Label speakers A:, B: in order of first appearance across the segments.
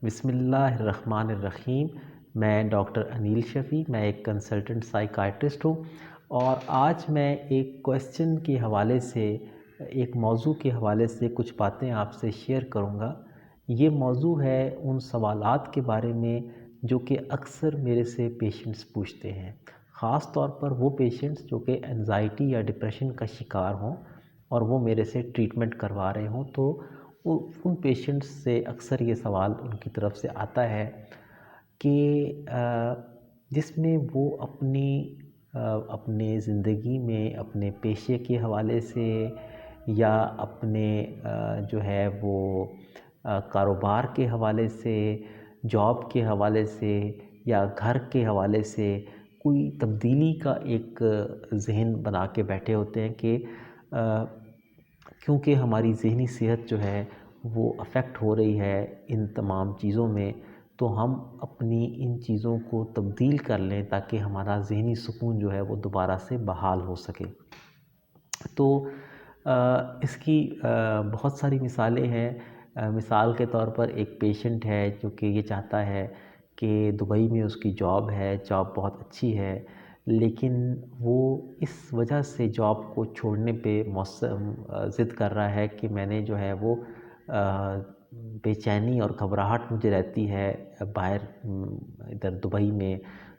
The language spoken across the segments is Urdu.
A: بسم اللہ الرحمن الرحیم۔ میں ڈاکٹر انیل شفیع، میں ایک کنسلٹنٹ سائیکائٹرسٹ ہوں، اور آج میں ایک کویسچن کے حوالے سے، ایک موضوع کے حوالے سے کچھ باتیں آپ سے شیئر کروں گا۔ یہ موضوع ہے ان سوالات کے بارے میں جو کہ اکثر میرے سے پیشنٹس پوچھتے ہیں، خاص طور پر وہ پیشنٹس جو کہ انزائٹی یا ڈپریشن کا شکار ہوں اور وہ میرے سے ٹریٹمنٹ کروا رہے ہوں۔ تو ان پیشنٹس سے اکثر یہ سوال ان کی طرف سے آتا ہے کہ جس میں وہ اپنے زندگی میں اپنے پیشے کے حوالے سے یا اپنے جو ہے وہ کاروبار کے حوالے سے، جاب کے حوالے سے یا گھر کے حوالے سے کوئی تبدیلی کا ایک ذہن بنا کے بیٹھے ہوتے ہیں کہ کیونکہ ہماری ذہنی صحت جو ہے وہ افیکٹ ہو رہی ہے ان تمام چیزوں میں، تو ہم اپنی ان چیزوں کو تبدیل کر لیں تاکہ ہمارا ذہنی سکون جو ہے وہ دوبارہ سے بحال ہو سکے۔ تو اس کی بہت ساری مثالیں ہیں۔ مثال کے طور پر ایک پیشنٹ ہے جو کہ یہ چاہتا ہے کہ دبئی میں اس کی جاب ہے، جاب بہت اچھی ہے، لیکن وہ اس وجہ سے جاب کو چھوڑنے پہ ضد کر رہا ہے کہ میں نے جو ہے وہ بے چینی اور گھبراہٹ مجھے رہتی ہے باہر ادھر دبئی میں،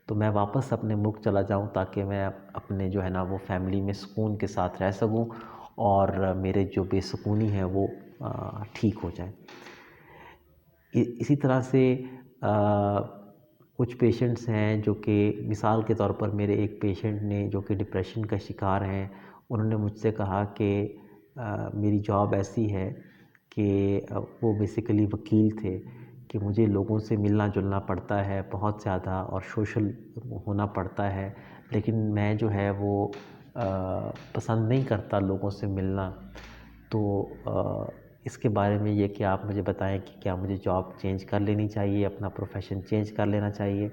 A: تو میں واپس اپنے ملک چلا جاؤں تاکہ میں اپنے جو ہے نا وہ فیملی میں سکون کے ساتھ رہ سکوں اور میرے جو بے سکونی ہے وہ ٹھیک ہو جائے۔ اسی طرح سے کچھ پیشنٹس ہیں جو کہ مثال کے طور پر میرے ایک پیشنٹ نے جو کہ ڈپریشن کا شکار ہیں، انہوں نے مجھ سے کہا کہ میری جاب ایسی ہے کہ وہ بیسیکلی وکیل تھے کہ مجھے لوگوں سے ملنا جلنا پڑتا ہے بہت زیادہ اور سوشل ہونا پڑتا ہے، لیکن میں جو ہے وہ پسند نہیں کرتا لوگوں سے ملنا۔ تو اس کے بارے میں یہ کہ آپ مجھے بتائیں کہ کیا مجھے جاب چینج کر لینی چاہیے، اپنا پروفیشن چینج کر لینا چاہیے۔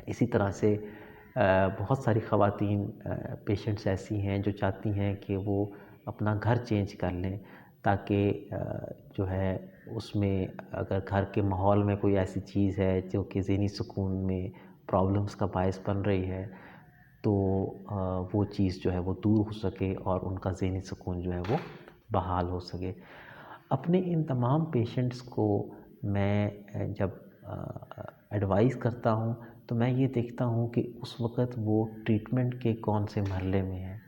A: اسی طرح سے بہت ساری خواتین پیشنٹس ایسی ہیں جو چاہتی ہیں کہ وہ اپنا گھر چینج کر لیں تاکہ جو ہے اس میں اگر گھر کے ماحول میں کوئی ایسی چیز ہے جو کہ ذہنی سکون میں پرابلمس کا باعث بن رہی ہے تو وہ چیز جو ہے وہ دور ہو سکے اور ان کا ذہنی سکون جو ہے وہ بحال ہو سکے۔ اپنے ان تمام پیشنٹس کو میں جب ایڈوائز کرتا ہوں تو میں یہ دیکھتا ہوں کہ اس وقت وہ ٹریٹمنٹ کے کون سے مرحلے میں ہیں۔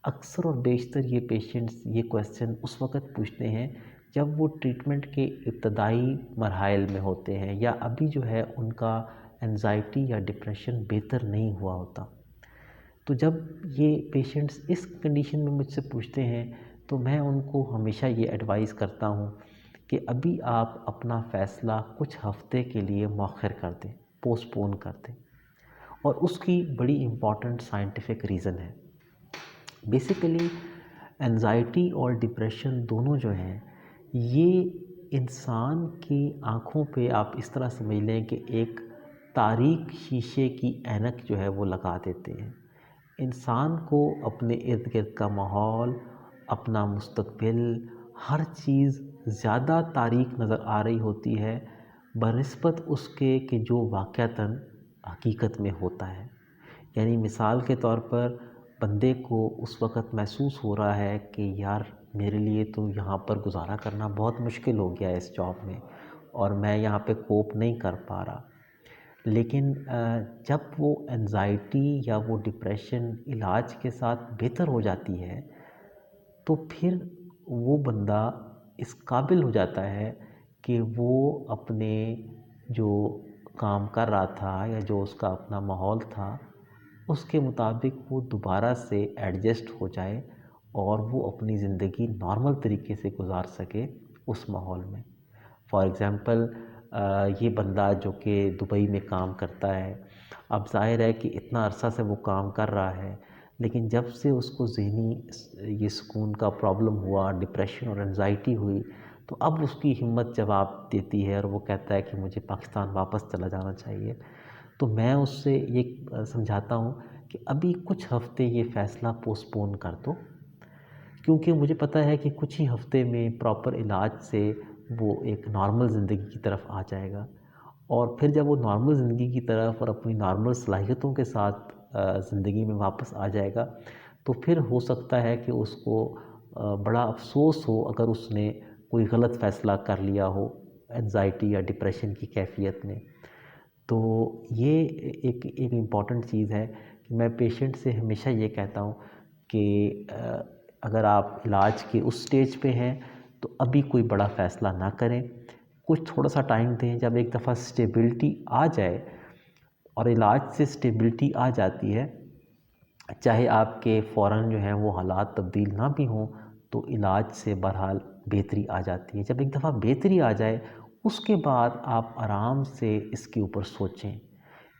A: اکثر اور بیشتر یہ پیشنٹس یہ کویسچن اس وقت پوچھتے ہیں جب وہ ٹریٹمنٹ کے ابتدائی مراحل میں ہوتے ہیں یا ابھی جو ہے ان کا انزائٹی یا ڈپریشن بہتر نہیں ہوا ہوتا۔ تو جب یہ پیشنٹس اس کنڈیشن میں مجھ سے پوچھتے ہیں تو میں ان کو ہمیشہ یہ ایڈوائز کرتا ہوں کہ ابھی آپ اپنا فیصلہ کچھ ہفتے کے لیے مؤخر کر دیں، پوسٹ پون کر دیں، اور اس کی بڑی امپورٹنٹ سائنٹیفک ریزن ہے۔ بیسیکلی انزائٹی اور ڈپریشن دونوں جو ہیں یہ انسان کی آنکھوں پہ آپ اس طرح سمجھ لیں کہ ایک تاریک شیشے کی اینک جو ہے وہ لگا دیتے ہیں۔ انسان کو اپنے ارد گرد کا ماحول، اپنا مستقبل، ہر چیز زیادہ تاریک نظر آ رہی ہوتی ہے بنسبت اس کے کہ جو واقعتاً حقیقت میں ہوتا ہے۔ یعنی مثال کے طور پر بندے کو اس وقت محسوس ہو رہا ہے کہ یار میرے لیے تو یہاں پر گزارا کرنا بہت مشکل ہو گیا ہے اس جاب میں، اور میں یہاں پہ کوپ نہیں کر پا رہا۔ لیکن جب وہ انزائٹی یا وہ ڈپریشن علاج کے ساتھ بہتر ہو جاتی ہے تو پھر وہ بندہ اس قابل ہو جاتا ہے کہ وہ اپنے جو کام کر رہا تھا یا جو اس کا اپنا ماحول تھا اس کے مطابق وہ دوبارہ سے ایڈجسٹ ہو جائے اور وہ اپنی زندگی نارمل طریقے سے گزار سکے اس ماحول میں۔ فار ایگزامپل یہ بندہ جو کہ دبئی میں کام کرتا ہے، اب ظاہر ہے کہ اتنا عرصہ سے وہ کام کر رہا ہے، لیکن جب سے اس کو ذہنی یہ سکون کا پرابلم ہوا، ڈپریشن اور انزائٹی ہوئی، تو اب اس کی ہمت جواب دیتی ہے اور وہ کہتا ہے کہ مجھے پاکستان واپس چلا جانا چاہیے۔ تو میں اس سے یہ سمجھاتا ہوں کہ ابھی کچھ ہفتے یہ فیصلہ پوسٹ پون کر دو، کیونکہ مجھے پتہ ہے کہ کچھ ہی ہفتے میں پراپر علاج سے وہ ایک نارمل زندگی کی طرف آ جائے گا، اور پھر جب وہ نارمل زندگی کی طرف اور اپنی نارمل صلاحیتوں کے ساتھ زندگی میں واپس آ جائے گا، تو پھر ہو سکتا ہے کہ اس کو بڑا افسوس ہو اگر اس نے کوئی غلط فیصلہ کر لیا ہو انزائٹی یا ڈپریشن کی کیفیت میں۔ تو یہ ایک امپورٹنٹ چیز ہے کہ میں پیشنٹ سے ہمیشہ یہ کہتا ہوں کہ اگر آپ علاج کے اس سٹیج پہ ہیں تو ابھی کوئی بڑا فیصلہ نہ کریں، کچھ تھوڑا سا ٹائم دیں۔ جب ایک دفعہ سٹیبلٹی آ جائے اور علاج سے سٹیبلٹی آ جاتی ہے، چاہے آپ کے فوراً جو ہیں وہ حالات تبدیل نہ بھی ہوں، تو علاج سے بہرحال بہتری آ جاتی ہے۔ جب ایک دفعہ بہتری آ جائے، اس کے بعد آپ آرام سے اس کے اوپر سوچیں۔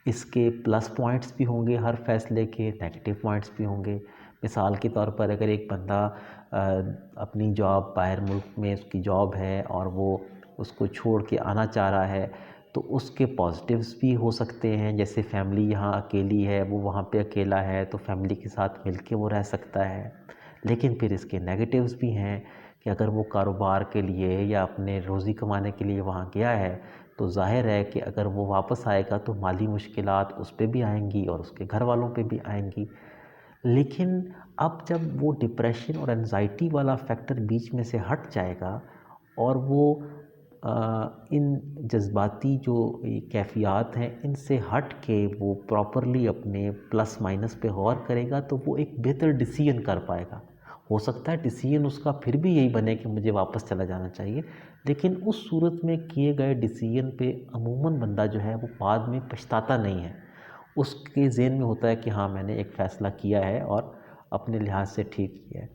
A: اس کے پلس پوائنٹس بھی ہوں گے ہر فیصلے کے، نیگیٹو پوائنٹس بھی ہوں گے۔ مثال کے طور پر اگر ایک بندہ اپنی جاب باہر ملک میں اس کی جاب ہے اور وہ اس کو چھوڑ کے آنا چاہ رہا ہے، تو اس کے پازیٹیوز بھی ہو سکتے ہیں، جیسے فیملی یہاں اکیلی ہے، وہ وہاں پہ اکیلا ہے تو فیملی کے ساتھ مل کے وہ رہ سکتا ہے۔ لیکن پھر اس کے نیگیٹیوز بھی ہیں کہ اگر وہ کاروبار کے لیے یا اپنے روزی کمانے کے لیے وہاں گیا ہے، تو ظاہر ہے کہ اگر وہ واپس آئے گا تو مالی مشکلات اس پہ بھی آئیں گی اور اس کے گھر والوں پہ بھی آئیں گی۔ لیکن اب جب وہ ڈپریشن اور انزائٹی والا فیکٹر بیچ میں سے ہٹ جائے گا اور وہ ان جذباتی جو کیفیات ہیں ان سے ہٹ کے وہ پراپرلی اپنے پلس مائنس پہ غور کرے گا، تو وہ ایک بہتر ڈیسیژن کر پائے گا۔ ہو سکتا ہے ڈیسیژن اس کا پھر بھی یہی بنے کہ مجھے واپس چلا جانا چاہیے، لیکن اس صورت میں کیے گئے ڈیسیژن پہ عموماً بندہ جو ہے وہ بعد میں پچھتاتا نہیں ہے۔ اس کے ذہن میں ہوتا ہے کہ ہاں میں نے ایک فیصلہ کیا ہے اور اپنے لحاظ سے ٹھیک کیا ہے۔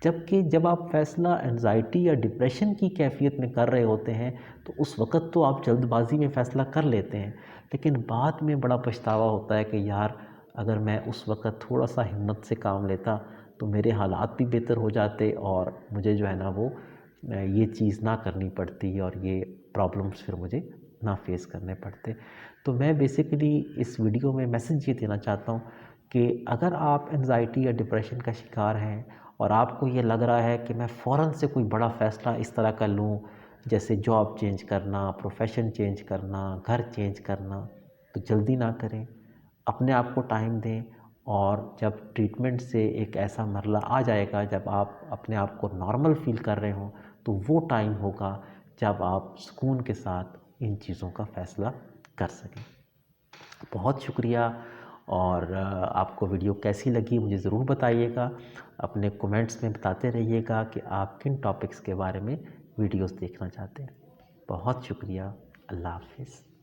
A: جبکہ جب آپ فیصلہ انزائٹی یا ڈپریشن کی کیفیت میں کر رہے ہوتے ہیں تو اس وقت تو آپ جلد بازی میں فیصلہ کر لیتے ہیں، لیکن بعد میں بڑا پچھتاوا ہوتا ہے کہ یار اگر میں اس وقت تھوڑا سا ہمت سے کام لیتا تو میرے حالات بھی بہتر ہو جاتے اور مجھے جو ہے نا وہ یہ چیز نہ کرنی پڑتی اور یہ پرابلمس پھر مجھے نہ فیس کرنے پڑتے۔ تو میں بیسیکلی اس ویڈیو میں میسیج یہ دینا چاہتا ہوں کہ اگر آپ انزائٹی یا ڈپریشن کا شکار ہیں اور آپ کو یہ لگ رہا ہے کہ میں فوراً سے کوئی بڑا فیصلہ اس طرح کا لوں، جیسے جاب چینج کرنا، پروفیشن چینج کرنا، گھر چینج کرنا، تو جلدی نہ کریں، اپنے آپ کو ٹائم دیں، اور جب ٹریٹمنٹ سے ایک ایسا مرحلہ آ جائے گا جب آپ اپنے آپ کو نارمل فیل کر رہے ہوں، تو وہ ٹائم ہوگا جب آپ سکون کے ساتھ ان چیزوں کا فیصلہ کر سکیں۔ بہت شکریہ، اور آپ کو ویڈیو کیسی لگی مجھے ضرور بتائیے گا، اپنے کومنٹس میں بتاتے رہیے گا کہ آپ کن ٹاپکس کے بارے میں ویڈیوز دیکھنا چاہتے ہیں۔ بہت شکریہ، اللہ حافظ۔